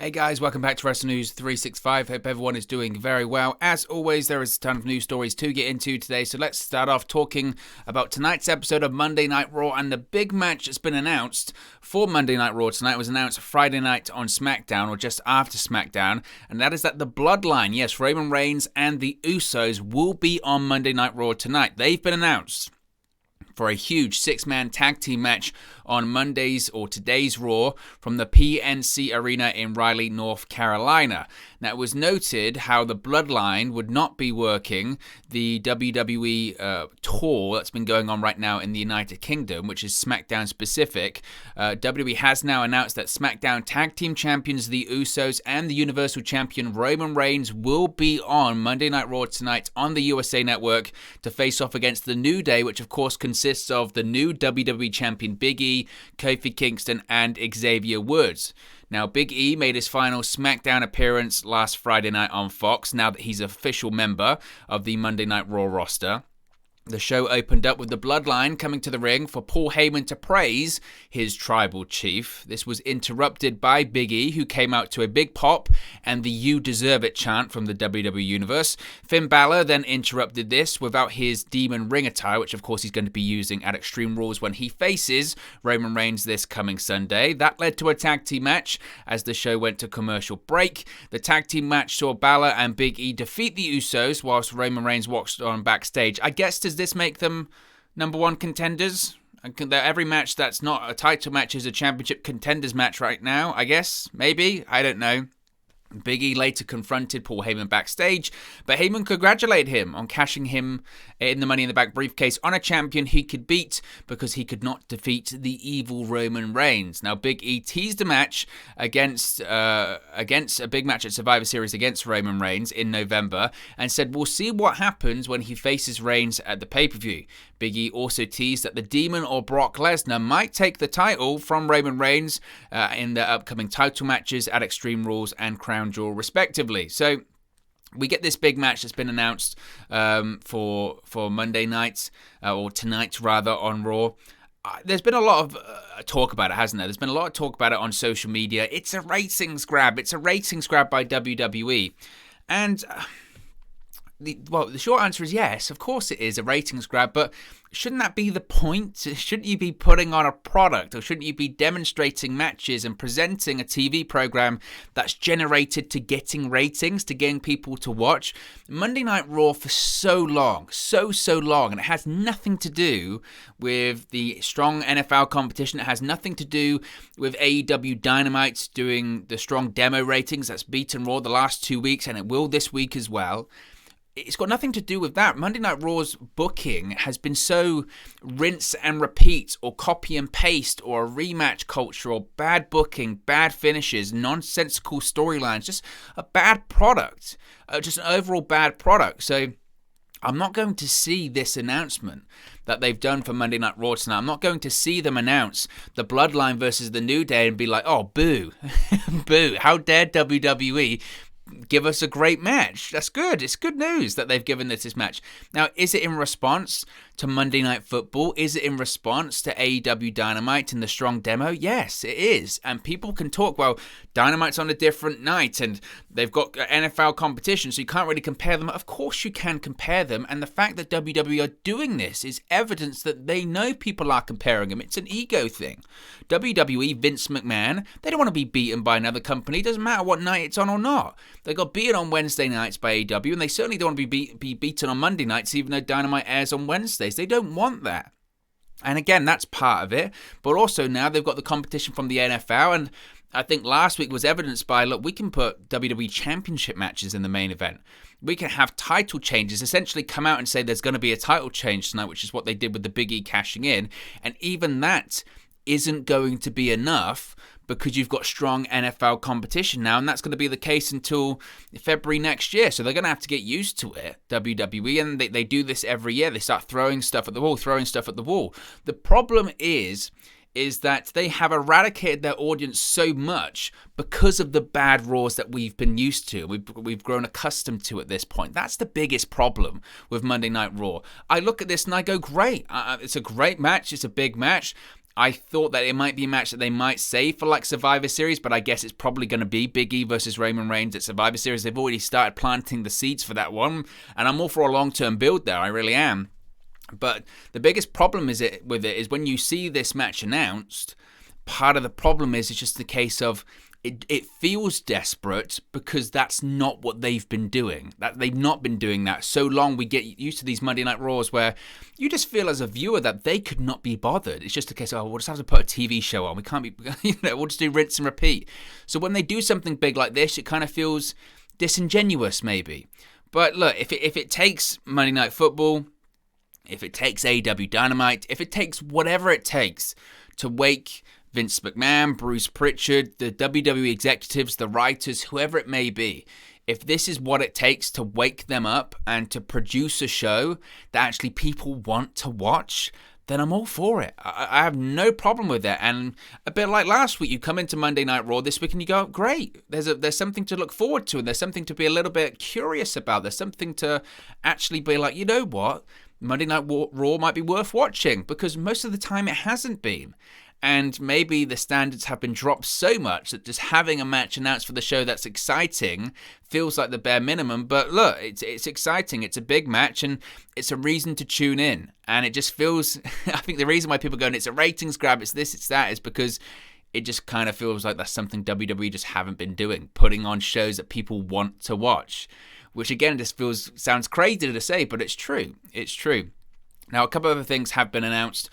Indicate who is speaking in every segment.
Speaker 1: Hey guys, welcome back to Wrestling News 365. Hope everyone is doing very well. As always, there is a ton of news stories to get into today, so let's start off talking about tonight's episode of Monday Night Raw, and the big match that's been announced for Monday Night Raw tonight was announced Friday night on SmackDown, or just after SmackDown, and that is that the Bloodline, yes, Roman Reigns and the Usos, will be on Monday Night Raw tonight. They've been announced for a huge six-man tag team match on Monday's or today's Raw from the PNC Arena in Raleigh, North Carolina. Now, it was noted how the Bloodline would not be working the WWE tour that's been going on right now in the United Kingdom, which is SmackDown specific. WWE has now announced that SmackDown Tag Team Champions, the Usos, and the Universal Champion Roman Reigns will be on Monday Night Raw tonight on the USA Network to face off against the New Day, which of course consists of the new WWE Champion Big E, Kofi Kingston, and Xavier Woods. Now, Big E made his final SmackDown appearance last Friday night on Fox, now that he's an official member of the Monday Night Raw roster. The show opened up with the Bloodline coming to the ring for Paul Heyman to praise his tribal chief. This was interrupted by Big E, who came out to a big pop and the "You Deserve It" chant from the WWE Universe. Finn Balor then interrupted this without his Demon Ring attire, which of course he's going to be using at Extreme Rules when he faces Roman Reigns this coming Sunday. That led to a tag team match as the show went to commercial break. The tag team match saw Balor and Big E defeat the Usos whilst Roman Reigns walked on backstage. I guess, does this make them number one contenders? Every match that's not a title match is a championship contenders match right now, I guess. Maybe. I don't know. Big E later confronted Paul Heyman backstage, but Heyman congratulated him on cashing him in the Money in the Bank briefcase on a champion he could beat because he could not defeat the evil Roman Reigns. Now, Big E teased a match against a big match at Survivor Series against Roman Reigns in November and said, "We'll see what happens when he faces Reigns at the pay-per-view." Big E also teased that the Demon or Brock Lesnar might take the title from Roman Reigns in the upcoming title matches at Extreme Rules and Crown Jewel, respectively. So we get this big match that's been announced for Monday night, or tonight rather, on Raw. There's been a lot of talk about it, hasn't there? There's been a lot of talk about it on social media. It's a ratings grab. It's a ratings grab by WWE. And the short answer is yes, of course it is a ratings grab, but shouldn't that be the point? Shouldn't you be putting on a product, or shouldn't you be demonstrating matches and presenting a TV program that's generated to getting ratings, to getting people to watch? Monday Night Raw for so long, so long, and it has nothing to do with the strong NFL competition. It has nothing to do with AEW Dynamite doing the strong demo ratings that's beaten Raw the last 2 weeks, and it will this week as well. It's got nothing to do with that. Monday Night Raw's booking has been so rinse and repeat, or copy and paste, or a rematch culture, or bad booking, bad finishes, nonsensical storylines, just a bad product, just an overall bad product. So I'm not going to see this announcement that they've done for Monday Night Raw tonight. I'm not going to see them announce the Bloodline versus the New Day and be like, oh, boo, boo, how dare WWE give us a great match. That's good. It's good news that they've given us this match. Now, is it in response to Monday Night Football? Is it in response to AEW Dynamite and the strong demo? Yes, it is. And people can talk, well, Dynamite's on a different night and they've got NFL competition, so you can't really compare them. Of course you can compare them. And the fact that WWE are doing this is evidence that they know people are comparing them. It's an ego thing. WWE, Vince McMahon, they don't want to be beaten by another company. It doesn't matter what night it's on or not. They got beaten on Wednesday nights by AEW, and they certainly don't want to be beaten on Monday nights, even though Dynamite airs on Wednesdays. They don't want that. And again, that's part of it. But also now they've got the competition from the NFL, and I think last week was evidenced by, look, we can put WWE Championship matches in the main event. We can have title changes, essentially come out and say there's going to be a title change tonight, which is what they did with the Big E cashing in. And even that isn't going to be enough because you've got strong NFL competition now, and that's going to be the case until February next year. So they're going to have to get used to it, WWE, and they do this every year. They start throwing stuff at the wall. The problem is that they have eradicated their audience so much because of the bad Raws that we've been used to. We've grown accustomed to at this point. That's the biggest problem with Monday Night Raw. I look at this and I go, great. It's a great match. It's a big match. I thought that it might be a match that they might save for like Survivor Series, but I guess it's probably going to be Big E versus Roman Reigns at Survivor Series. They've already started planting the seeds for that one, and I'm all for a long-term build there. I really am. But the biggest problem with it is when you see this match announced, part of the problem is it's just the case of it feels desperate because that's not what they've been doing. That they've not been doing that so long. We get used to these Monday Night Raws where you just feel as a viewer that they could not be bothered. It's just a case of, we'll just have to put a TV show on. We can't be, we'll just do rinse and repeat. So when they do something big like this, it kind of feels disingenuous maybe. But look, if it takes Monday Night Football, if it takes AEW Dynamite, if it takes whatever it takes to wake Vince McMahon, Bruce Pritchard, the WWE executives, the writers, whoever it may be, if this is what it takes to wake them up and to produce a show that actually people want to watch, then I'm all for it. I have no problem with it. And a bit like last week, you come into Monday Night Raw this week and you go, great, there's something to look forward to, and there's something to be a little bit curious about. There's something to actually be like, you know what? Monday Night Raw might be worth watching, because most of the time it hasn't been. And maybe the standards have been dropped so much that just having a match announced for the show that's exciting feels like the bare minimum. But look, it's exciting. It's a big match, and it's a reason to tune in. And it just feels, I think the reason why people are going, it's a ratings grab, it's this, it's that, is because it just kind of feels like that's something WWE just haven't been doing, putting on shows that people want to watch. Which again, just sounds crazy to say, but it's true. It's true. Now, a couple of other things have been announced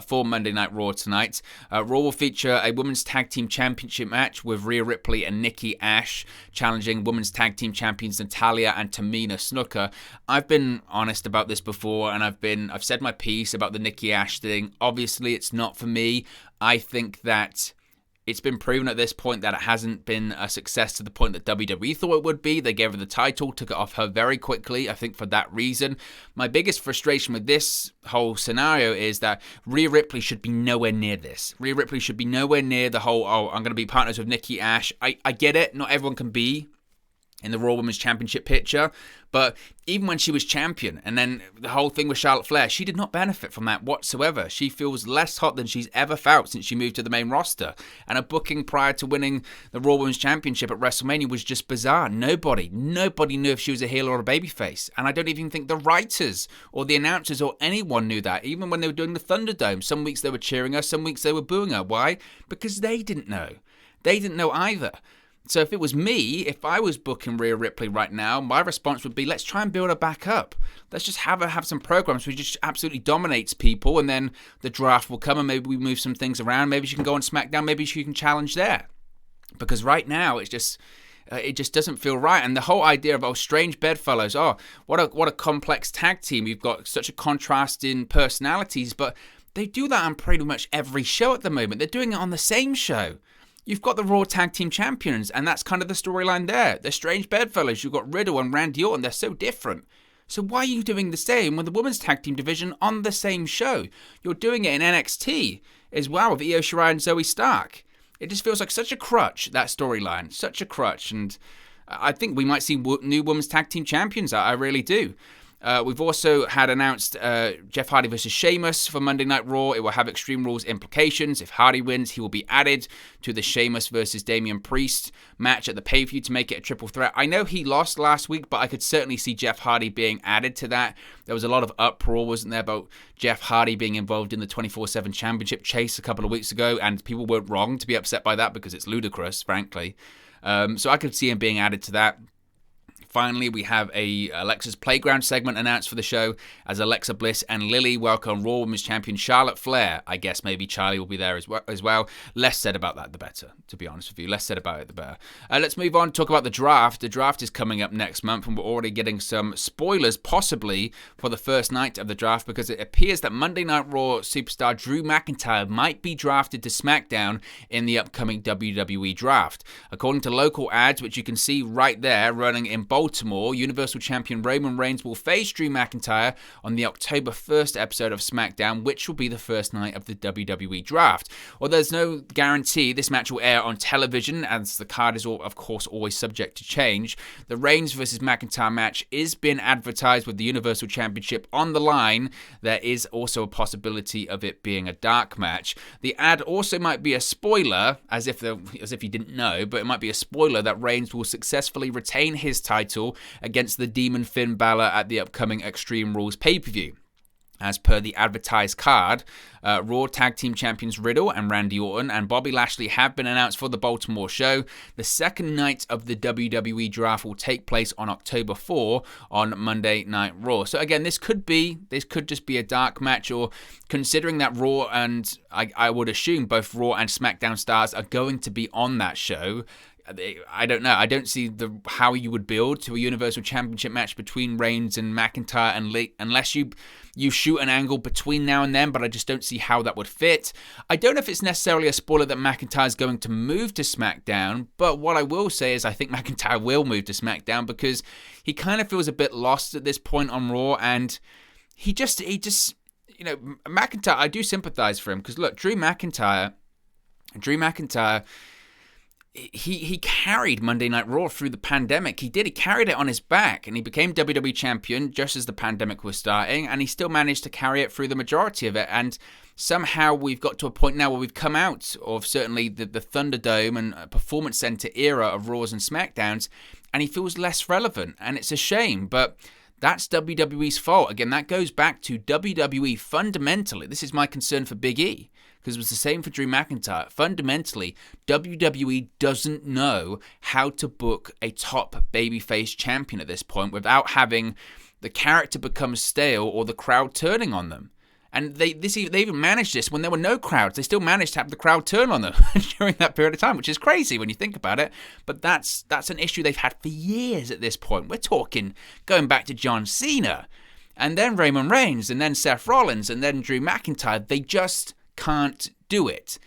Speaker 1: for Monday Night Raw tonight. Raw will feature a Women's Tag Team Championship match with Rhea Ripley and Nikki Ash challenging Women's Tag Team Champions Natalya and Tamina Snuka. I've been honest about this before, and I've said my piece about the Nikki Ash thing. Obviously, it's not for me. I think that it's been proven at this point that it hasn't been a success to the point that WWE thought it would be. They gave her the title, took it off her very quickly, I think for that reason. My biggest frustration with this whole scenario is that Rhea Ripley should be nowhere near this. Rhea Ripley should be nowhere near the whole, I'm going to be partners with Nikki Ash. I get it, not everyone can be in the Raw Women's Championship picture, but even when she was champion, and then the whole thing with Charlotte Flair, she did not benefit from that whatsoever. She feels less hot than she's ever felt since she moved to the main roster, and her booking prior to winning the Raw Women's Championship at WrestleMania was just bizarre. Nobody knew if she was a heel or a babyface, and I don't even think the writers or the announcers or anyone knew that, even when they were doing the Thunderdome. Some weeks they were cheering her, some weeks they were booing her. Why? Because they didn't know. They didn't know either. So if it was me, if I was booking Rhea Ripley right now, my response would be, let's try and build her back up. Let's just have her have some programs where she just absolutely dominates people, and then the draft will come and maybe we move some things around. Maybe she can go on SmackDown. Maybe she can challenge there. Because right now it just doesn't feel right. And the whole idea of, strange bedfellows, what a complex tag team. You've got such a contrast in personalities, but they do that on pretty much every show at the moment. They're doing it on the same show. You've got the Raw Tag Team Champions, and that's kind of the storyline there. They're strange bedfellows. You've got Riddle and Randy Orton. They're so different. So why are you doing the same with the Women's Tag Team division on the same show? You're doing it in NXT as well with Io Shirai and Zoe Stark. It just feels like such a crutch, that storyline. Such a crutch. And I think we might see new Women's Tag Team Champions. I really do. We've also had announced Jeff Hardy versus Sheamus for Monday Night Raw. It will have Extreme Rules implications. If Hardy wins, he will be added to the Sheamus versus Damian Priest match at the pay-per-view to make it a triple threat. I know he lost last week, but I could certainly see Jeff Hardy being added to that. There was a lot of uproar, wasn't there, about Jeff Hardy being involved in the 24/7 championship chase a couple of weeks ago, and people weren't wrong to be upset by that because it's ludicrous, frankly. So I could see him being added to that. Finally, we have a Alexa's Playground segment announced for the show as Alexa Bliss and Lily welcome Raw Women's Champion Charlotte Flair. I guess maybe Charlie will be there as well. Less said about that, the better, to be honest with you. Less said about it, the better. Let's move on, talk about the draft. The draft is coming up next month, and we're already getting some spoilers, possibly, for the first night of the draft, because it appears that Monday Night Raw superstar Drew McIntyre might be drafted to SmackDown in the upcoming WWE Draft. According to local ads, which you can see right there, running in bold Baltimore, Universal Champion Roman Reigns will face Drew McIntyre on the October 1st episode of SmackDown, which will be the first night of the WWE Draft. Well, there's no guarantee this match will air on television, as the card is, of course, always subject to change. The Reigns versus McIntyre match is being advertised with the Universal Championship on the line. There is also a possibility of it being a dark match. The ad also might be a spoiler, as if you didn't know, but it might be a spoiler that Reigns will successfully retain his title against the Demon Finn Balor at the upcoming Extreme Rules pay-per-view. As per the advertised card, Raw Tag Team Champions Riddle and Randy Orton and Bobby Lashley have been announced for the Baltimore show. The second night of the WWE Draft will take place on October 4 on Monday Night Raw. So again, this could just be a dark match, or considering that Raw and I would assume both Raw and SmackDown stars are going to be on that show. I don't know. I don't see how you would build to a Universal Championship match between Reigns and McIntyre unless you shoot an angle between now and then, but I just don't see how that would fit. I don't know if it's necessarily a spoiler that McIntyre is going to move to SmackDown, but what I will say is I think McIntyre will move to SmackDown because he kind of feels a bit lost at this point on Raw, and he just McIntyre, I do sympathize for him because look, Drew McIntyre, He carried Monday Night Raw through the pandemic. He carried it on his back, and he became WWE Champion just as the pandemic was starting, and he still managed to carry it through the majority of it. And somehow we've got to a point now where we've come out of certainly the Thunderdome and Performance Center era of Raws and SmackDowns, and he feels less relevant, and it's a shame, but that's WWE's fault. Again, that goes back to WWE fundamentally. This is my concern for Big E, because it was the same for Drew McIntyre. Fundamentally, WWE doesn't know how to book a top babyface champion at this point without having the character become stale or the crowd turning on them. And they even managed this when there were no crowds. They still managed to have the crowd turn on them during that period of time, which is crazy when you think about it. But that's an issue they've had for years at this point. We're talking going back to John Cena, and then Roman Reigns, and then Seth Rollins, and then Drew McIntyre. They just can't do it.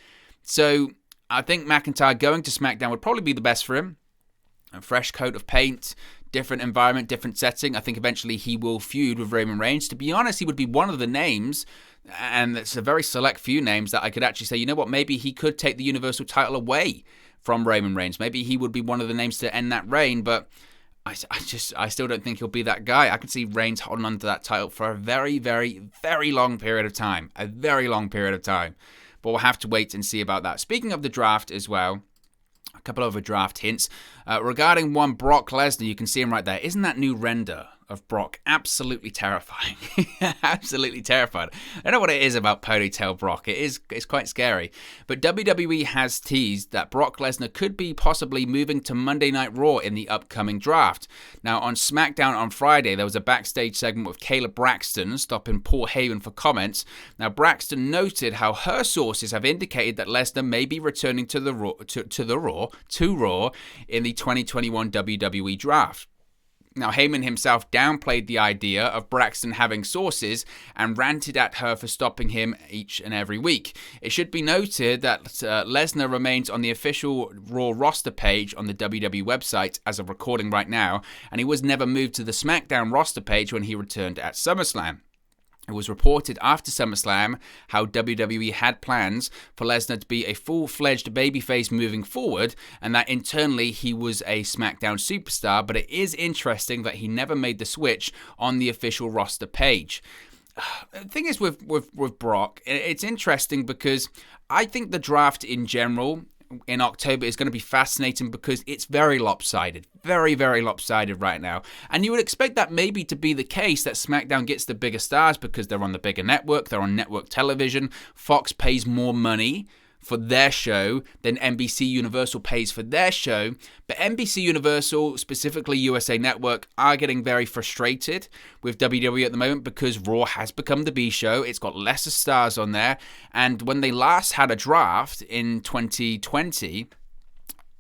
Speaker 1: So I think McIntyre going to SmackDown would probably be the best for him. A fresh coat of paint, different environment, different setting. I think eventually he will feud with Roman Reigns. To be honest, he would be one of the names, and it's a very select few names that I could actually say, you know what, maybe he could take the Universal title away from Roman Reigns. Maybe he would be one of the names to end that reign, but I still don't think he'll be that guy. I could see Reigns holding on to that title for a very, very, very long period of time. A very long period of time. But we'll have to wait and see about that. Speaking of the draft as well, a couple of other draft hints. Regarding one Brock Lesnar, you can see him right there. Isn't that new render of Brock absolutely terrifying? Absolutely terrified. I don't know what it is about ponytail Brock. It's quite scary. But WWE has teased that Brock Lesnar could be possibly moving to Monday Night Raw in the upcoming draft. Now, on SmackDown on Friday, there was a backstage segment with Kayla Braxton stopping Paul Heyman for comments. Now, Braxton noted how her sources have indicated that Lesnar may be returning to Raw in the 2021 WWE Draft. Now, Heyman himself downplayed the idea of Braxton having sources and ranted at her for stopping him each and every week. It should be noted that Lesnar remains on the official Raw roster page on the WWE website as of recording right now, and he was never moved to the SmackDown roster page when he returned at SummerSlam. It was reported after SummerSlam how WWE had plans for Lesnar to be a full-fledged babyface moving forward, and that internally he was a SmackDown superstar, but it is interesting that he never made the switch on the official roster page. The thing is with Brock, it's interesting because I think the draft in general in October is going to be fascinating because it's very lopsided. Very, very lopsided right now. And you would expect that maybe to be the case, that SmackDown gets the bigger stars because they're on the bigger network, they're on network television. Fox pays more money for their show than NBC Universal pays for their show. But NBC Universal, specifically USA Network, are getting very frustrated with WWE at the moment because Raw has become the B show. It's got lesser stars on there. And when they last had a draft in 2020,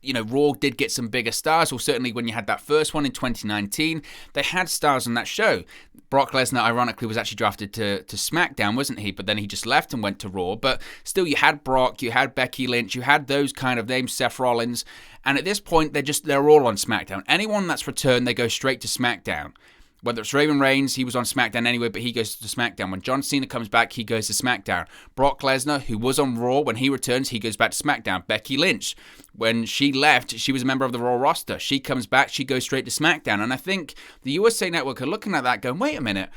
Speaker 1: Raw did get some bigger stars, or certainly when you had that first one in 2019, they had stars on that show. Brock Lesnar, ironically, was actually drafted to SmackDown, wasn't he? But then he just left and went to Raw. But still, you had Brock, you had Becky Lynch, you had those kind of names, Seth Rollins. And at this point, they're all on SmackDown. Anyone that's returned, they go straight to SmackDown. Whether it's Roman Reigns, he was on SmackDown anyway, but he goes to SmackDown. When John Cena comes back, he goes to SmackDown. Brock Lesnar, who was on Raw, when he returns, he goes back to SmackDown. Becky Lynch, when she left, she was a member of the Raw roster. She comes back, she goes straight to SmackDown. And I think the USA Network are looking at that going, wait a minute,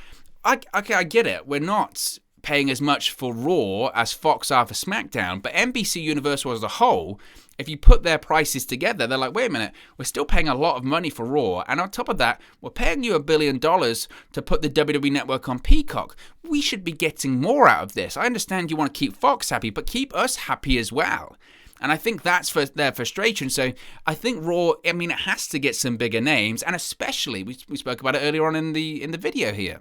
Speaker 1: I get it. We're not paying as much for Raw as Fox are for SmackDown, but NBC Universal as a whole, if you put their prices together, they're like, wait a minute, we're still paying a lot of money for Raw, and on top of that, we're paying you $1 billion to put the WWE Network on Peacock. We should be getting more out of this. I understand you want to keep Fox happy, but keep us happy as well. And I think that's for their frustration. So I think Raw, it has to get some bigger names, and especially, we spoke about it earlier on in the video here,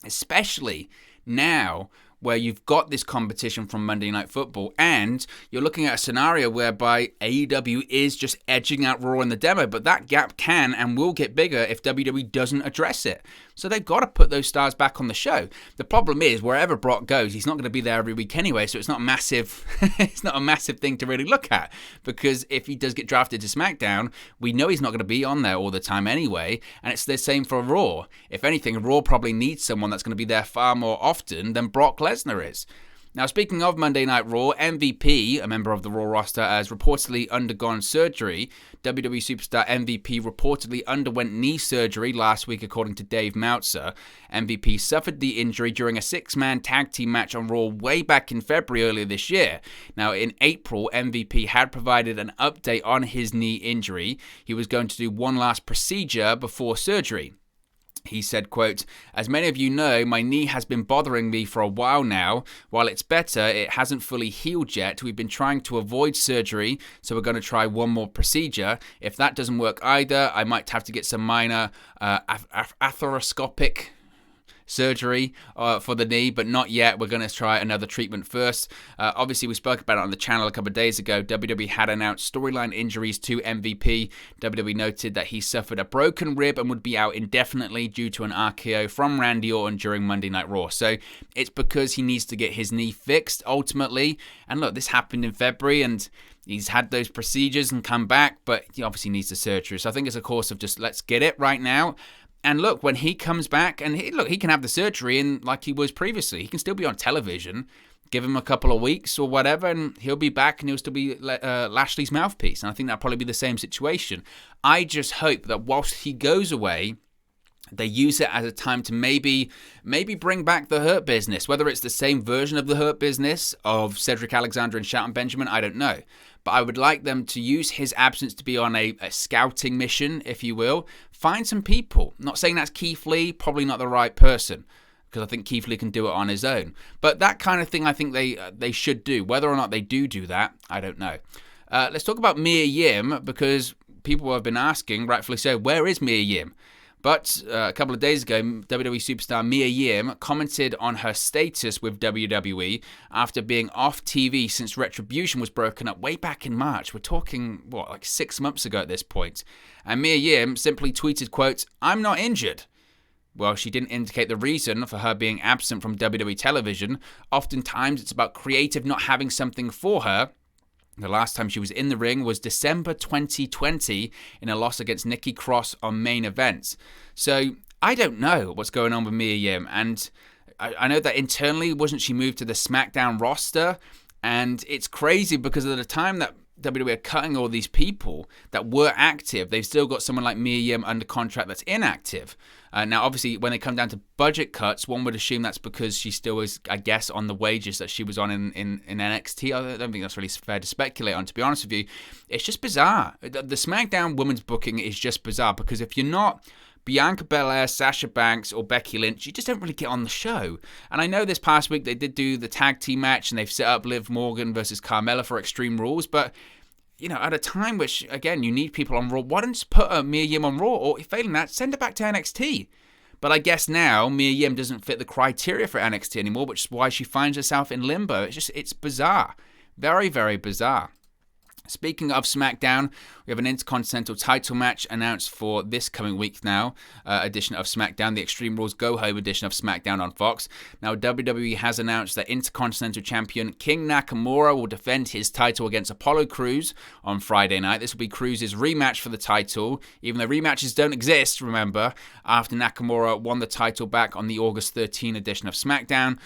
Speaker 1: especially now where you've got this competition from Monday Night Football, and you're looking at a scenario whereby AEW is just edging out Raw in the demo, but that gap can and will get bigger if WWE doesn't address it. So they've got to put those stars back on the show. The problem is, wherever Brock goes, he's not going to be there every week anyway, so it's not massive. It's not a massive thing to really look at, because if he does get drafted to SmackDown, we know he's not going to be on there all the time anyway, and it's the same for Raw. If anything, Raw probably needs someone that's going to be there far more often than Brock Lesnar is. Now, speaking of Monday Night Raw, MVP, a member of the Raw roster, has reportedly undergone surgery. WWE superstar MVP reportedly underwent knee surgery last week, according to Dave Meltzer. MVP suffered the injury during a 6-man tag team match on Raw way back in February earlier this year. Now, in April, MVP had provided an update on his knee injury. He was going to do one last procedure before surgery. He said, quote, "As many of you know, my knee has been bothering me for a while now. While it's better, it hasn't fully healed yet. We've been trying to avoid surgery, so we're going to try one more procedure. If that doesn't work either, I might have to get some minor arthroscopic surgery for the knee, but not yet. We're going to try another treatment first." Obviously, we spoke about it on the channel a couple of days ago. WWE had announced storyline injuries to MVP. WWE noted that he suffered a broken rib and would be out indefinitely due to an RKO from Randy Orton during Monday Night Raw. So it's because he needs to get his knee fixed ultimately. And look, this happened in February, and he's had those procedures and come back, but he obviously needs the surgery. So I think it's a course of just let's get it right now. And look, when he comes back, and he can have the surgery in like he was previously. He can still be on television. Give him a couple of weeks or whatever, and he'll be back, and he'll still be Lashley's mouthpiece. And I think that'll probably be the same situation. I just hope that whilst he goes away, they use it as a time to maybe bring back the Hurt Business. Whether it's the same version of the Hurt Business of Cedric Alexander and Shelton Benjamin, I don't know. But I would like them to use his absence to be on a scouting mission, if you will. Find some people. Not saying that's Keith Lee, probably not the right person, because I think Keith Lee can do it on his own. But that kind of thing I think they should do. Whether or not they do that, I don't know. Let's talk about Mia Yim, because people have been asking, rightfully so, where is Mia Yim? But a couple of days ago, WWE superstar Mia Yim commented on her status with WWE after being off TV since Retribution was broken up way back in March. We're talking, like 6 months ago at this point. And Mia Yim simply tweeted, quote, "I'm not injured." Well, she didn't indicate the reason for her being absent from WWE television. Oftentimes, it's about creative not having something for her. The last time she was in the ring was December 2020 in a loss against Nikki Cross on Main Event. So I don't know what's going on with Mia Yim. And I know that internally, wasn't she moved to the SmackDown roster? And it's crazy because at the time that WWE are cutting all these people that were active, they've still got someone like Mia Yim under contract that's inactive. Now, obviously, when they come down to budget cuts, one would assume that's because she still is, I guess, on the wages that she was on in NXT. I don't think that's really fair to speculate on, to be honest with you. It's just bizarre. The SmackDown women's booking is just bizarre, because if you're not Bianca Belair, Sasha Banks, or Becky Lynch, you just don't really get on the show. And I know this past week they did do the tag team match, and they've set up Liv Morgan versus Carmella for Extreme Rules, but at a time which, again, you need people on Raw, why don't you put Mia Yim on Raw, or failing that, send her back to NXT? But I guess now Mia Yim doesn't fit the criteria for NXT anymore, which is why she finds herself in limbo. It's bizarre. Very, very bizarre. Speaking of SmackDown, we have an Intercontinental title match announced for this coming week now, edition of SmackDown, the Extreme Rules Go Home edition of SmackDown on Fox. Now, WWE has announced that Intercontinental Champion King Nakamura will defend his title against Apollo Crews on Friday night. This will be Crews' rematch for the title, even though rematches don't exist, remember, after Nakamura won the title back on the August 13 edition of SmackDown.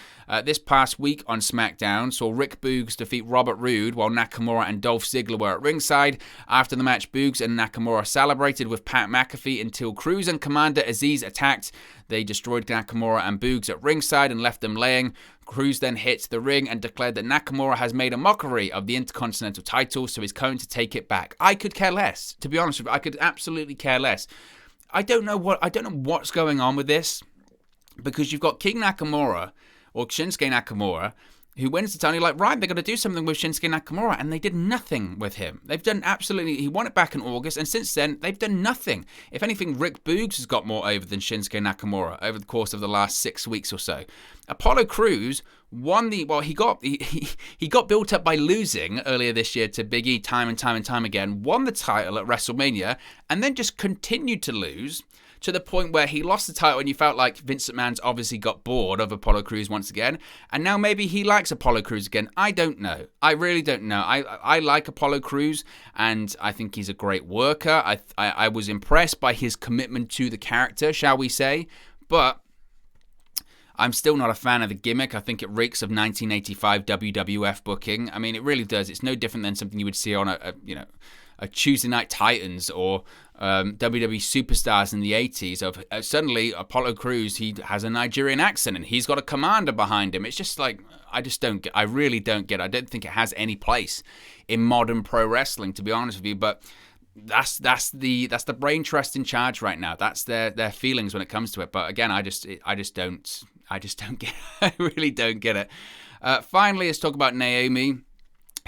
Speaker 1: This past week on SmackDown saw Rick Boogs defeat Robert Roode while Nakamura and Dolph Ziggler were at ringside. After the match, Boogs and Nakamura celebrated with Pat McAfee until Crews and Commander Aziz attacked. They destroyed Nakamura and Boogs at ringside and left them laying. Crews then hit the ring and declared that Nakamura has made a mockery of the Intercontinental title, so he's going to take it back. I could care less, to be honest with you. I could absolutely care less. I don't know what's going on with this, because you've got King Nakamura, or Shinsuke Nakamura, who wins the title. You're like, right, they're going to do something with Shinsuke Nakamura, and they did nothing with him. They've done absolutely, he won it back in August, and since then, they've done nothing. If anything, Rick Boogs has got more over than Shinsuke Nakamura over the course of the last 6 weeks or so. Apollo Crews won he got built up by losing earlier this year to Big E time and time again, won the title at WrestleMania, and then just continued to lose, to the point where he lost the title and you felt like Vince McMahon's obviously got bored of Apollo Crews once again, and now maybe he likes Apollo Crews again. I don't know. I really don't know. I like Apollo Crews, and I think he's a great worker. I was impressed by his commitment to the character, shall we say, but I'm still not a fan of the gimmick. I think it reeks of 1985 WWF booking. I mean, it really does. It's no different than something you would see on a Tuesday Night Titans or WWE Superstars in the 80s of suddenly Apollo Crews, he has a Nigerian accent and he's got a commander behind him. It's just like, I really don't get it. I don't think it has any place in modern pro wrestling, to be honest with you, but that's the brain trust in charge right now. That's their feelings when it comes to it. But again, I just don't get it. I really don't get it. Finally, let's talk about Naomi,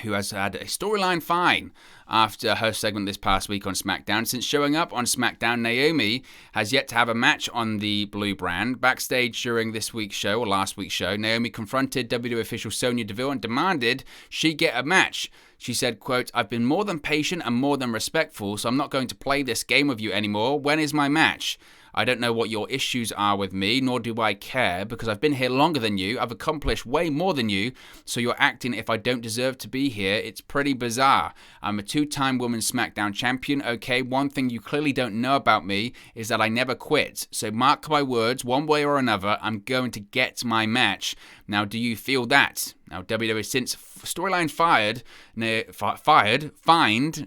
Speaker 1: who has had a storyline fine after her segment this past week on SmackDown. Since showing up on SmackDown, Naomi has yet to have a match on the blue brand. Backstage during this week's show, or last week's show, Naomi confronted WWE official Sonya Deville and demanded she get a match. She said, quote, "I've been more than patient and more than respectful, so I'm not going to play this game with you anymore. When is my match? I don't know what your issues are with me, nor do I care, because I've been here longer than you. I've accomplished way more than you, so you're acting if I don't deserve to be here. It's pretty bizarre. I'm a two-time Women's SmackDown champion, okay? One thing you clearly don't know about me is that I never quit. So mark my words, one way or another, I'm going to get my match. Now, do you feel that?" Now, WWE since storyline fined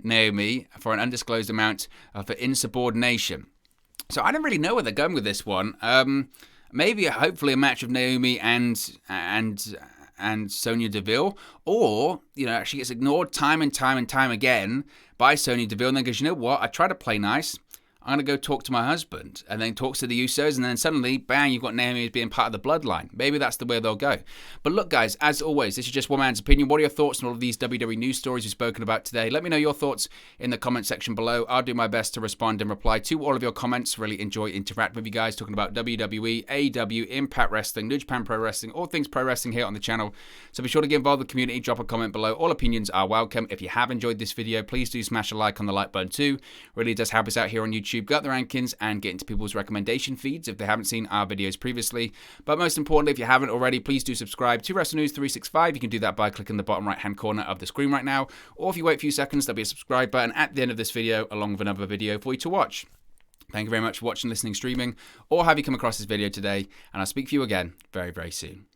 Speaker 1: Naomi for an undisclosed amount for insubordination. So I don't really know where they're going with this one. Maybe, hopefully, a match of Naomi and Sonya Deville, or she gets ignored time and time again by Sonya Deville, and then goes, you know what? I try to play nice. I'm going to go talk to my husband, and then talks to the Usos, and then suddenly, bang, you've got Naomi as being part of the Bloodline. Maybe that's the way they'll go. But look, guys, as always, this is just one man's opinion. What are your thoughts on all of these WWE news stories we've spoken about today? Let me know your thoughts in the comment section below. I'll do my best to respond and reply to all of your comments. Really enjoy interacting with you guys, talking about WWE, AEW, Impact Wrestling, New Japan Pro Wrestling, all things pro wrestling here on the channel. So be sure to get involved with the community, drop a comment below. All opinions are welcome. If you have enjoyed this video, please do smash a like on the like button too. Really does help us out here on YouTube. Got the rankings and get into people's recommendation feeds if they haven't seen our videos previously. But most importantly, if you haven't already, please do subscribe to Wrestle News 365. You can do that by clicking the bottom right hand corner of the screen right now, or if you wait a few seconds, there'll be a subscribe button at the end of this video along with another video for you to watch. Thank you very much for watching, listening, streaming, or have you come across this video today, and I'll speak to you again very, very soon.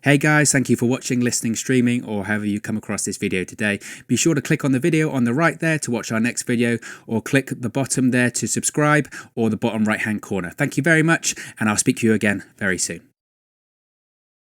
Speaker 2: Hey guys, thank you for watching, listening, streaming, or however you come across this video today. Be sure to click on the video on the right there to watch our next video, or click the bottom there to subscribe, or the bottom right hand corner. Thank you very much, and I'll speak to you again very soon.